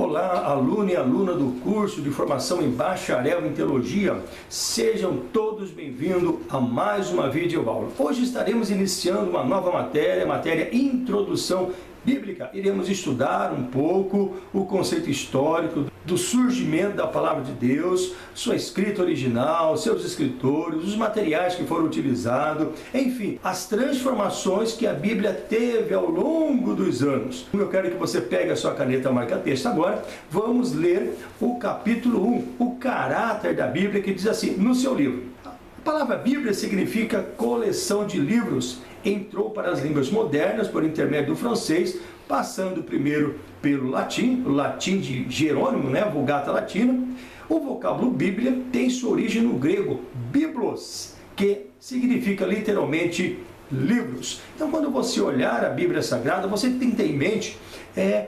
Olá, aluno e aluna do curso de formação em bacharel em teologia, sejam todos bem-vindos a mais uma videoaula. Hoje estaremos iniciando uma nova matéria, matéria Introdução Bíblica. Iremos estudar um pouco o conceito histórico do surgimento da Palavra de Deus, sua escrita original, seus escritores, os materiais que foram utilizados, enfim, as transformações que a Bíblia teve ao longo dos anos. Eu quero que você pegue a sua caneta marca-texto agora. Vamos ler o capítulo 1, o caráter da Bíblia, que diz assim, no seu livro. A palavra Bíblia significa coleção de livros. Entrou para as línguas modernas por intermédio do francês, passando primeiro pelo latim, o latim de Jerônimo, a Vulgata Latina. O vocábulo Bíblia tem sua origem no grego biblos, que significa literalmente livros. Então, quando você olhar a Bíblia Sagrada, você tem que ter em mente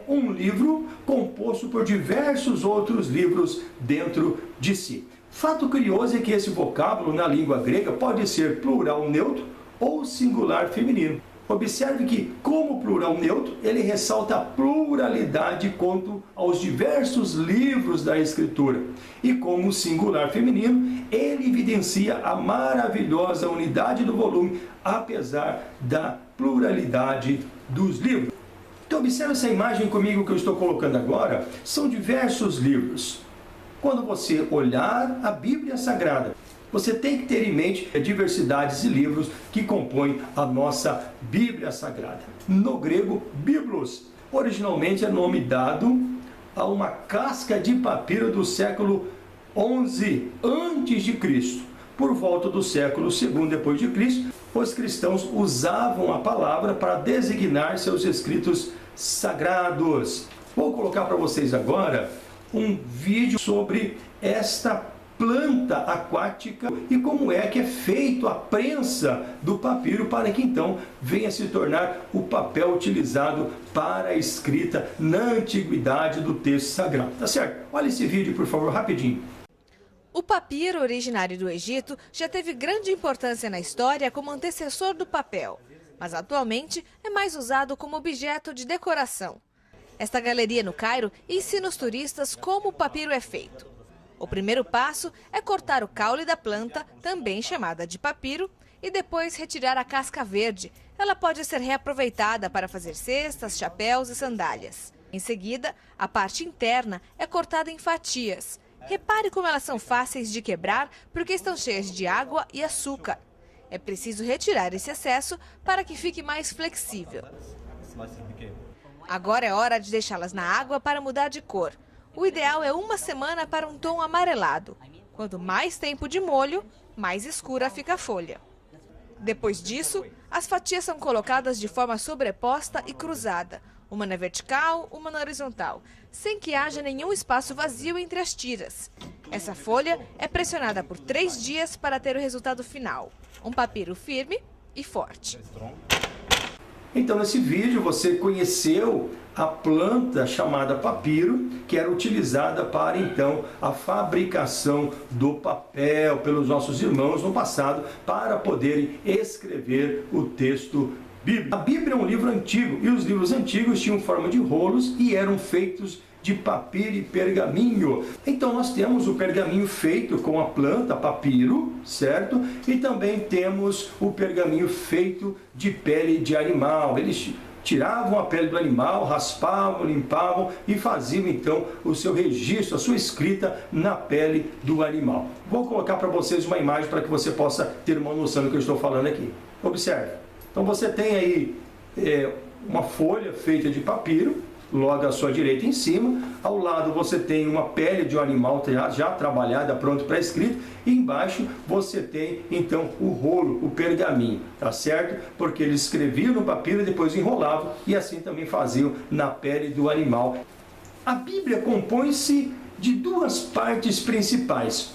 um livro composto por diversos outros livros dentro de si. Fato curioso é que esse vocábulo na língua grega pode ser plural neutro ou singular feminino. Observe que, como plural neutro, ele ressalta a pluralidade quanto aos diversos livros da Escritura. E como singular feminino, ele evidencia a maravilhosa unidade do volume, apesar da pluralidade dos livros. Então, observe essa imagem comigo que eu estou colocando agora. São diversos livros. Quando você olhar a Bíblia Sagrada, você tem que ter em mente a diversidade de livros que compõem a nossa Bíblia Sagrada. No grego, biblos, originalmente é nome dado a uma casca de papiro do século XI a.C. Por volta do século II d.C., os cristãos usavam a palavra para designar seus escritos sagrados. Vou colocar para vocês agora um vídeo sobre esta planta aquática e como é que é feito a prensa do papiro para que então venha se tornar o papel utilizado para a escrita na antiguidade do texto sagrado. Tá certo? Olha esse vídeo, por favor, rapidinho. O papiro, originário do Egito, já teve grande importância na história como antecessor do papel, mas atualmente é mais usado como objeto de decoração. Esta galeria no Cairo ensina os turistas como o papiro é feito. O primeiro passo é cortar o caule da planta, também chamada de papiro, e depois retirar a casca verde. Ela pode ser reaproveitada para fazer cestas, chapéus e sandálias. Em seguida, a parte interna é cortada em fatias. Repare como elas são fáceis de quebrar porque estão cheias de água e açúcar. É preciso retirar esse excesso para que fique mais flexível. Agora é hora de deixá-las na água para mudar de cor. O ideal é 1 semana para um tom amarelado. Quanto mais tempo de molho, mais escura fica a folha. Depois disso, as fatias são colocadas de forma sobreposta e cruzada, uma na vertical, uma na horizontal, sem que haja nenhum espaço vazio entre as tiras. Essa folha é pressionada por 3 dias para ter o resultado final, um papiro firme e forte. Então, nesse vídeo, você conheceu a planta chamada papiro, que era utilizada para, então, a fabricação do papel pelos nossos irmãos no passado, para poderem escrever o texto bíblico. A Bíblia é um livro antigo, e os livros antigos tinham forma de rolos e eram feitos de papiro e pergaminho. Então nós temos o pergaminho feito com a planta papiro, certo? E também temos o pergaminho feito de pele de animal. Eles tiravam a pele do animal, raspavam, limpavam e faziam então o seu registro, a sua escrita na pele do animal. Vou colocar para vocês uma imagem para que você possa ter uma noção do que eu estou falando aqui. Observe. Então você tem aí uma folha feita de papiro, logo à sua direita em cima. Ao lado você tem uma pele de um animal já trabalhada, pronto para escrito. E embaixo você tem então o rolo, o pergaminho, tá certo? Porque eles escreviam no papiro e depois enrolavam e assim também faziam na pele do animal. A Bíblia compõe-se de 2 partes principais: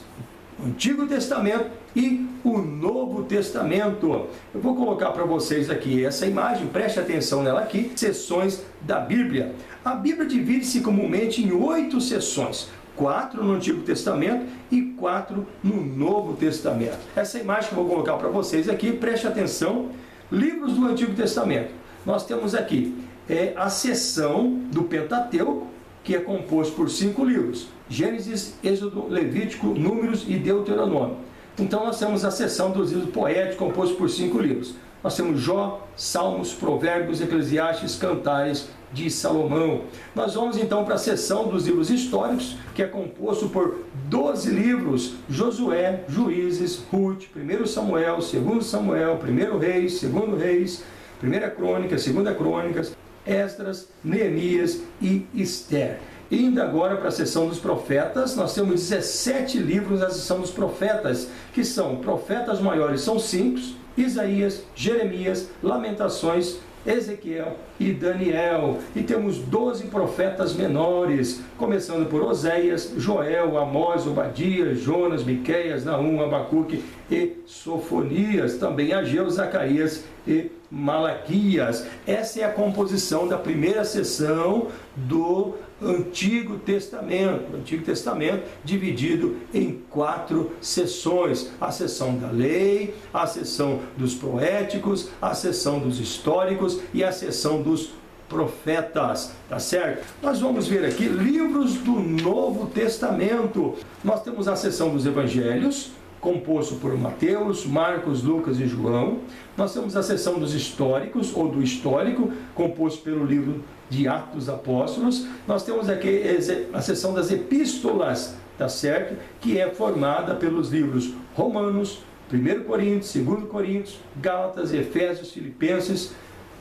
o Antigo Testamento e o Novo Testamento. Eu vou colocar para vocês aqui essa imagem, preste atenção nela aqui, seções da Bíblia. A Bíblia divide-se comumente em 8 seções, 4 no Antigo Testamento e 4 no Novo Testamento. Essa imagem que eu vou colocar para vocês aqui, preste atenção, livros do Antigo Testamento. Nós temos aqui a seção do Pentateuco, que é composto por 5 livros: Gênesis, Êxodo, Levítico, Números e Deuteronômio. Então nós temos a seção dos livros poéticos, composto por 5 livros. Nós temos Jó, Salmos, Provérbios, Eclesiastes, Cantares de Salomão. Nós vamos então para a seção dos livros históricos, que é composto por 12 livros: Josué, Juízes, Ruth, 1 Samuel, 2 Samuel, 1 Reis, 2 Reis, 1 Crônicas, 2 Crônicas, Esdras, Neemias e Ester. Indo agora para a seção dos profetas, nós temos 17 livros na seção dos profetas, que são profetas maiores, são 5, Isaías, Jeremias, Lamentações, Ezequiel e Daniel. E temos 12 profetas menores, começando por Oséias, Joel, Amós, Obadias, Jonas, Miqueias, Naum, Abacuque e Sofonias. Também Ageu, Zacarias e Malaquias. Essa é a composição da primeira seção do Antigo Testamento. O Antigo Testamento dividido em 4 seções: a seção da lei, a seção dos poéticos, a seção dos históricos e a seção dos profetas, tá certo? Nós vamos ver aqui livros do Novo Testamento. Nós temos a seção dos evangelhos, composto por Mateus, Marcos, Lucas e João. Nós temos a seção dos históricos, ou do histórico, composto pelo livro de Atos dos Apóstolos. Nós temos aqui a seção das epístolas, tá certo? Que é formada pelos livros Romanos, 1 Coríntios, 2 Coríntios, Gálatas, Efésios, Filipenses,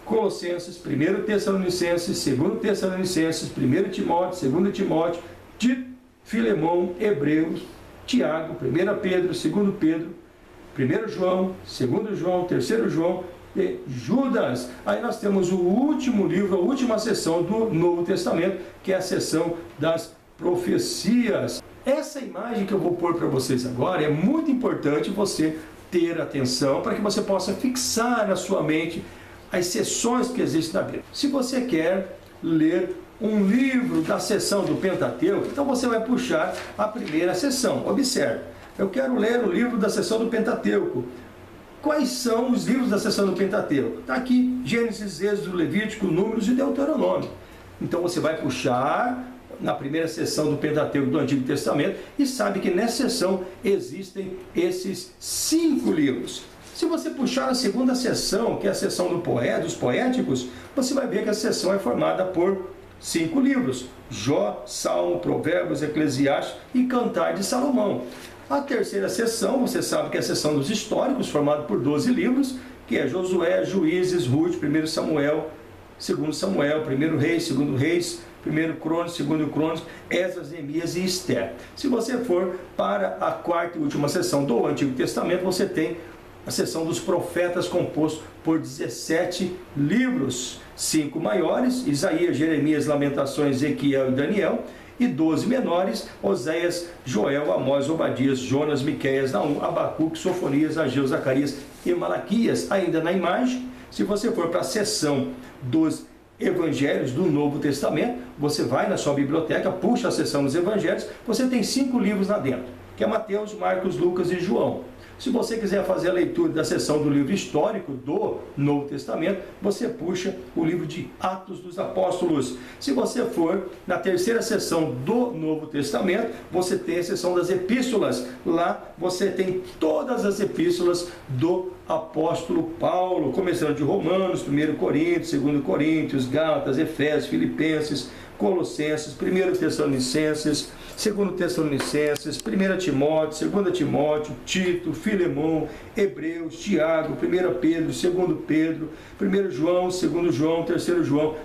Colossenses, 1 Tessalonicenses, 2 Tessalonicenses, 1 Timóteo, 2 Timóteo, Tito, Filemão, Hebreus, Tiago, 1 Pedro, 2 Pedro, 1 João, 2 João, 3 João e Judas. Aí nós temos o último livro, a última seção do Novo Testamento, que é a seção das profecias. Essa imagem que eu vou pôr para vocês agora é muito importante você ter atenção para que você possa fixar na sua mente as seções que existem na Bíblia. Se você quer ler um livro da seção do Pentateuco, então você vai puxar a primeira seção. Observe, eu quero ler o livro da seção do Pentateuco. Quais são os livros da seção do Pentateuco? Está aqui: Gênesis, Êxodo, Levítico, Números e Deuteronômio. Então você vai puxar na primeira seção do Pentateuco do Antigo Testamento e sabe que nessa seção existem esses 5 livros. Se você puxar a segunda seção, que é a seção dos poéticos, você vai ver que a seção é formada por 5 livros: Jó, Salmo, Provérbios, Eclesiastes e Cantar de Salomão. A terceira seção, você sabe que é a seção dos históricos, formada por 12 livros, que é Josué, Juízes, Ruth, 1 Samuel, 2 Samuel, 1 Reis, 2 Reis, 1 Crônicas, 2 Crônicas, Esdras, Neemias e Ester. Se você for para a quarta e última seção do Antigo Testamento, você tem a seção dos profetas, composto por 17 livros, 5 maiores: Isaías, Jeremias, Lamentações, Ezequiel e Daniel, e 12 menores: Oséias, Joel, Amós, Obadias, Jonas, Miqueias, Naum, Abacuque, Sofonias, Ageu, Zacarias e Malaquias. Ainda na imagem, se você for para a seção dos Evangelhos do Novo Testamento, você vai na sua biblioteca, puxa a seção dos Evangelhos, você tem 5 livros lá dentro, que é Mateus, Marcos, Lucas e João. Se você quiser fazer a leitura da seção do livro histórico do Novo Testamento, você puxa o livro de Atos dos Apóstolos. Se você for na terceira seção do Novo Testamento, você tem a seção das epístolas. Lá você tem todas as epístolas do apóstolo Paulo, começando de Romanos, 1 Coríntios, 2 Coríntios, Gálatas, Efésios, Filipenses, Colossenses, 1 Tessalonicenses, 2 Tessalonicenses, 1 Timóteo, 2 Timóteo, Tito, Filemão, Hebreus, Tiago, 1 Pedro, 2 Pedro, 1 João, 2 João, 3 João,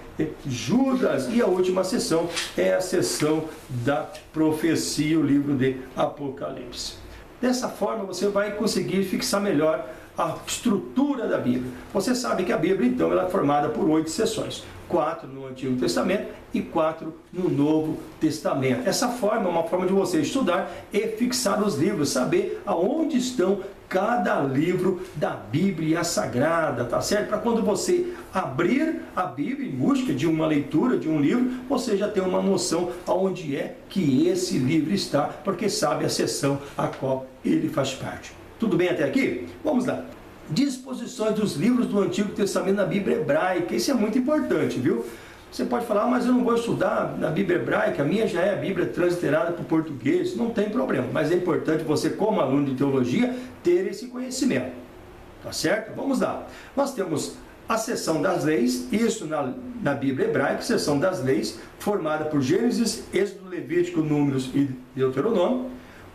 Judas. E a última seção é a seção da profecia, o livro de Apocalipse. Dessa forma você vai conseguir fixar melhor a estrutura da Bíblia. Você sabe que a Bíblia, então, ela é formada por 8 seções. 4 no Antigo Testamento e 4 no Novo Testamento. Essa forma é uma forma de você estudar e fixar os livros, saber aonde estão cada livro da Bíblia Sagrada, tá certo? Para quando você abrir a Bíblia em busca de uma leitura, de um livro, você já tem uma noção aonde é que esse livro está, porque sabe a seção a qual ele faz parte. Tudo bem até aqui? Vamos lá. Disposições dos livros do Antigo Testamento na Bíblia hebraica. Isso é muito importante, viu? Você pode falar, mas eu não vou estudar na Bíblia hebraica, a minha já é a Bíblia transliterada para o português. Não tem problema, mas é importante você, como aluno de teologia, ter esse conhecimento. Tá certo? Vamos lá. Nós temos a seção das leis, isso na Bíblia hebraica, seção das leis, formada por Gênesis, Êxodo, Levítico, Números e Deuteronômio.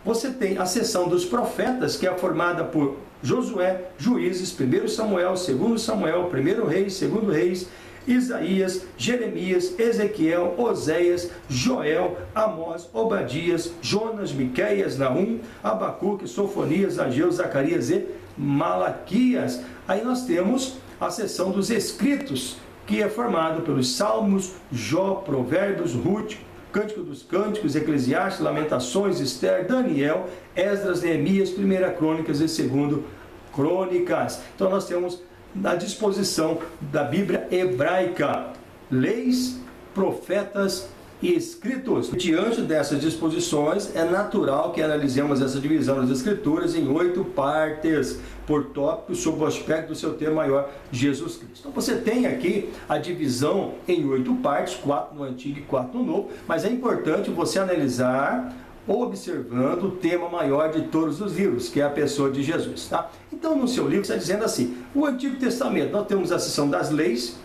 Você tem a seção dos profetas, que é formada por Josué, Juízes, 1 Samuel, 2 Samuel, 1 Reis, 2 Reis, Isaías, Jeremias, Ezequiel, Oséias, Joel, Amós, Obadias, Jonas, Miqueias, Naum, Abacuque, Sofonias, Ageu, Zacarias e Malaquias. Aí nós temos a seção dos escritos, que é formado pelos Salmos, Jó, Provérbios, Ruth, Cântico dos Cânticos, Eclesiastes, Lamentações, Esther, Daniel, Esdras, Neemias, 1 Crônicas e 2 Crônicas. Então nós temos na disposição da Bíblia hebraica leis, profetas e escritos. Diante dessas disposições, é natural que analisemos essa divisão das Escrituras em 8 partes, por tópicos, sob o aspecto do seu tema maior, Jesus Cristo. Então você tem aqui a divisão em 8 partes, 4 no Antigo e 4 no Novo, mas é importante você analisar observando o tema maior de todos os livros, que é a pessoa de Jesus. Tá? Então, no seu livro, está dizendo assim, o Antigo Testamento, nós temos a seção das leis,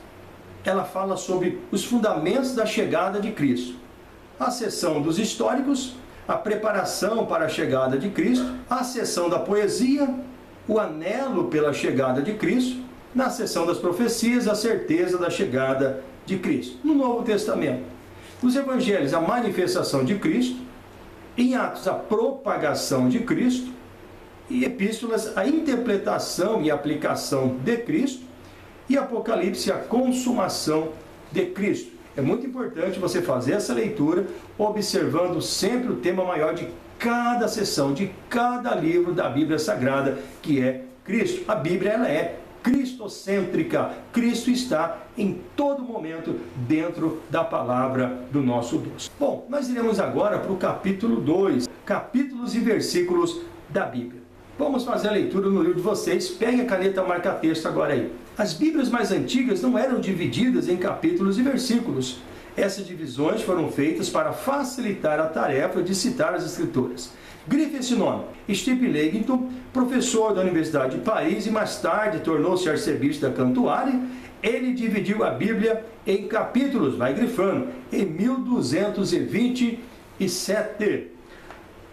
ela fala sobre os fundamentos da chegada de Cristo. A seção dos históricos, a preparação para a chegada de Cristo. A seção da poesia, o anelo pela chegada de Cristo. Na seção das profecias, a certeza da chegada de Cristo. No Novo Testamento, nos Evangelhos, a manifestação de Cristo. Em Atos, a propagação de Cristo. E Epístolas, a interpretação e aplicação de Cristo. E Apocalipse, a consumação de Cristo. É muito importante você fazer essa leitura, observando sempre o tema maior de cada sessão, de cada livro da Bíblia Sagrada, que é Cristo. A Bíblia, ela é cristocêntrica. Cristo está em todo momento dentro da palavra do nosso Deus. Bom, nós iremos agora para o capítulo 2, capítulos e versículos da Bíblia. Vamos fazer a leitura no livro de vocês. Pegue a caneta marca-texto agora aí. As Bíblias mais antigas não eram divididas em capítulos e versículos. Essas divisões foram feitas para facilitar a tarefa de citar as Escrituras. Grife esse nome. Steve Leggington, professor da Universidade de Paris e mais tarde tornou-se arcebispo da Cantuária, ele dividiu a Bíblia em capítulos, vai grifando, em 1227.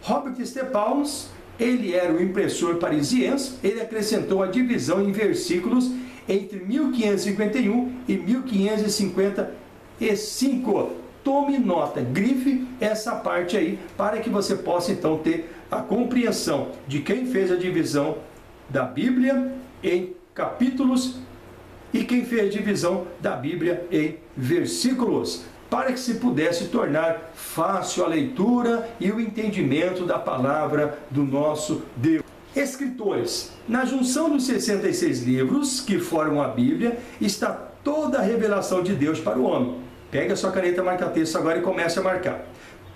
Robert Stephanus, ele era o impressor parisiense, ele acrescentou a divisão em versículos entre 1551 e 1555. Tome nota, grife essa parte aí, para que você possa então ter a compreensão de quem fez a divisão da Bíblia em capítulos e quem fez a divisão da Bíblia em versículos, para que se pudesse tornar fácil a leitura e o entendimento da palavra do nosso Deus. Escritores. Na junção dos 66 livros que formam a Bíblia, está toda a revelação de Deus para o homem. Pega a sua caneta marca-texto agora e comece a marcar.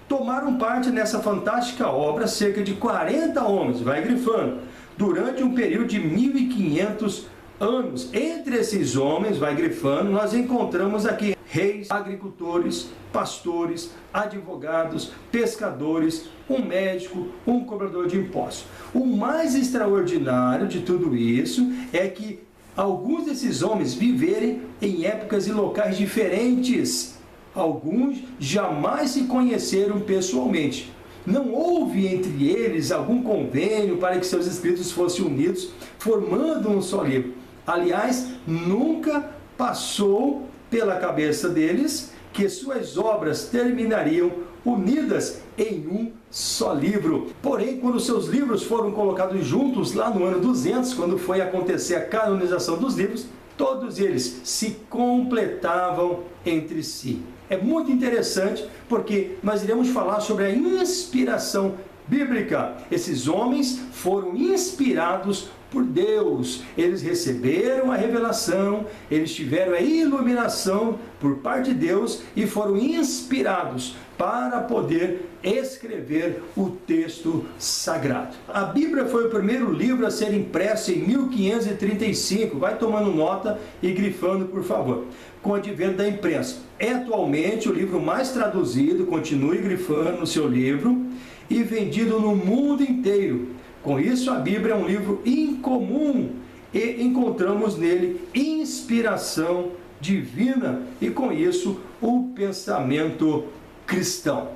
Tomaram parte nessa fantástica obra cerca de 40 homens, vai grifando, durante um período de 1500 anos. Entre esses homens, vai grifando, nós encontramos aqui reis, agricultores, pastores, advogados, pescadores, um médico, um cobrador de impostos. O mais extraordinário de tudo isso é que alguns desses homens viverem em épocas e locais diferentes. Alguns jamais se conheceram pessoalmente. Não houve entre eles algum convênio para que seus escritos fossem unidos, formando um só livro. Aliás, nunca passou pela cabeça deles que suas obras terminariam unidas em um só livro. Porém, quando seus livros foram colocados juntos lá no ano 200, quando foi acontecer a canonização dos livros, todos eles se completavam entre si. É muito interessante porque nós iremos falar sobre a inspiração bíblica. Esses homens foram inspirados por Deus. Eles receberam a revelação, eles tiveram a iluminação por parte de Deus e foram inspirados para poder escrever o texto sagrado. A Bíblia foi o primeiro livro a ser impresso em 1535. Vai tomando nota e grifando, por favor. Com o advento da imprensa. É atualmente o livro mais traduzido, continue grifando no seu livro, e vendido no mundo inteiro. Com isso, a Bíblia é um livro incomum e encontramos nele inspiração divina e, com isso, o pensamento cristão.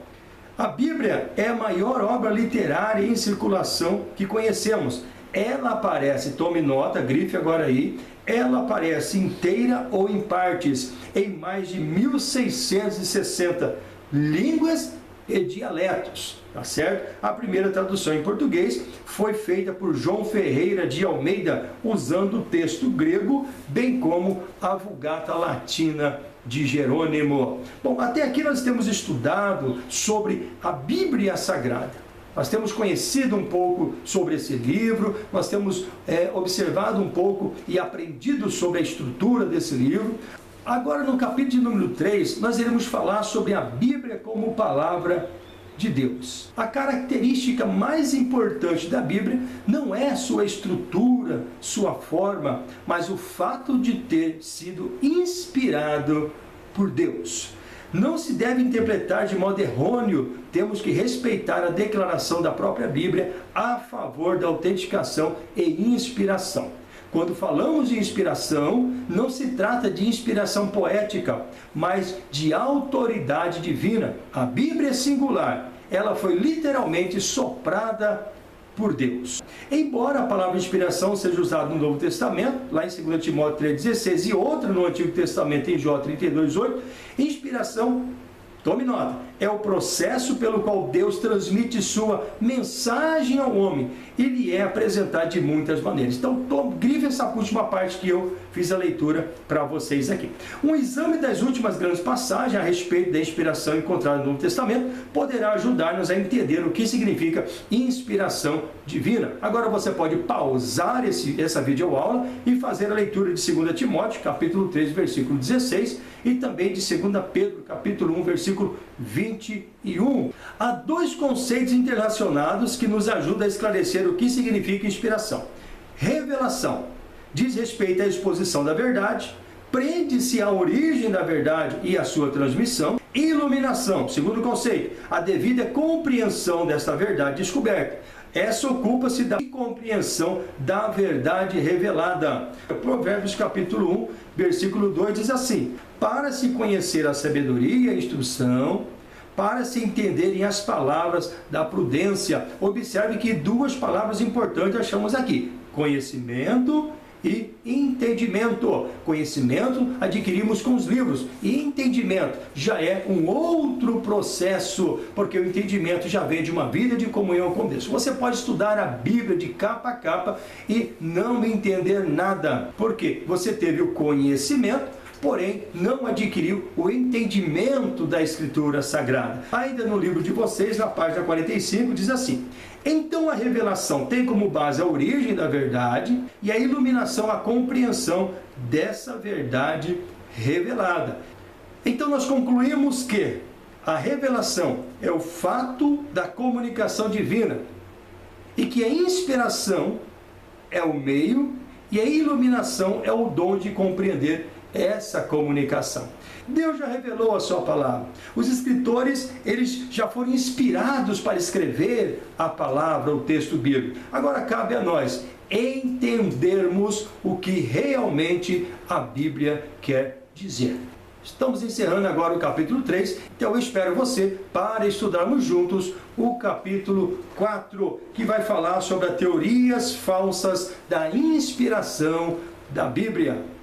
A Bíblia é a maior obra literária em circulação que conhecemos. Ela aparece, tome nota, grife agora aí, ela aparece inteira ou em partes em mais de 1660 línguas e dialetos, tá certo? A primeira tradução em português foi feita por João Ferreira de Almeida, usando o texto grego, bem como a Vulgata Latina de Jerônimo. Bom, até aqui nós temos estudado sobre a Bíblia Sagrada. Nós temos conhecido um pouco sobre esse livro, nós temos observado um pouco e aprendido sobre a estrutura desse livro. Agora, no capítulo de número 3, nós iremos falar sobre a Bíblia como palavra de Deus. A característica mais importante da Bíblia não é sua estrutura, sua forma, mas o fato de ter sido inspirado por Deus. Não se deve interpretar de modo errôneo, temos que respeitar a declaração da própria Bíblia a favor da autenticação e inspiração. Quando falamos de inspiração, não se trata de inspiração poética, mas de autoridade divina. A Bíblia é singular, ela foi literalmente soprada por Deus. Embora a palavra inspiração seja usada no Novo Testamento, lá em 2 Timóteo 3,16 e outra no Antigo Testamento em Jó 32,8, inspiração, tome nota, é o processo pelo qual Deus transmite sua mensagem ao homem e lhe é apresentado de muitas maneiras. Então, grife essa última parte que eu fiz a leitura para vocês aqui. Um exame das últimas grandes passagens a respeito da inspiração encontrada no Novo Testamento poderá ajudar-nos a entender o que significa inspiração divina. Agora você pode pausar essa videoaula e fazer a leitura de 2 Timóteo, capítulo 3, versículo 16, e também de 2 Pedro, capítulo 1, versículo 21. Há dois conceitos interrelacionados que nos ajudam a esclarecer o que significa inspiração. Revelação diz respeito à exposição da verdade, prende-se à origem da verdade e à sua transmissão. Iluminação, segundo conceito, a devida compreensão desta verdade descoberta. Essa ocupa-se da compreensão da verdade revelada. Provérbios capítulo 1, versículo 2 diz assim: para se conhecer a sabedoria e a instrução, para se entenderem as palavras da prudência. Observe que duas palavras importantes achamos aqui: conhecimento e entendimento. Conhecimento adquirimos com os livros, e entendimento já é um outro processo, porque o entendimento já vem de uma vida de comunhão com Deus. Você pode estudar a Bíblia de capa a capa e não entender nada, porque você teve o conhecimento, porém não adquiriu o entendimento da Escritura Sagrada. Ainda no livro de vocês, na página 45, diz assim: então a revelação tem como base a origem da verdade e a iluminação, a compreensão dessa verdade revelada. Então nós concluímos que a revelação é o fato da comunicação divina e que a inspiração é o meio e a iluminação é o dom de compreender essa comunicação. Deus já revelou a sua palavra. Os escritores, eles já foram inspirados para escrever a palavra, o texto bíblico. Agora cabe a nós entendermos o que realmente a Bíblia quer dizer. Estamos encerrando agora o capítulo 3, então eu espero você para estudarmos juntos o capítulo 4, que vai falar sobre as teorias falsas da inspiração da Bíblia.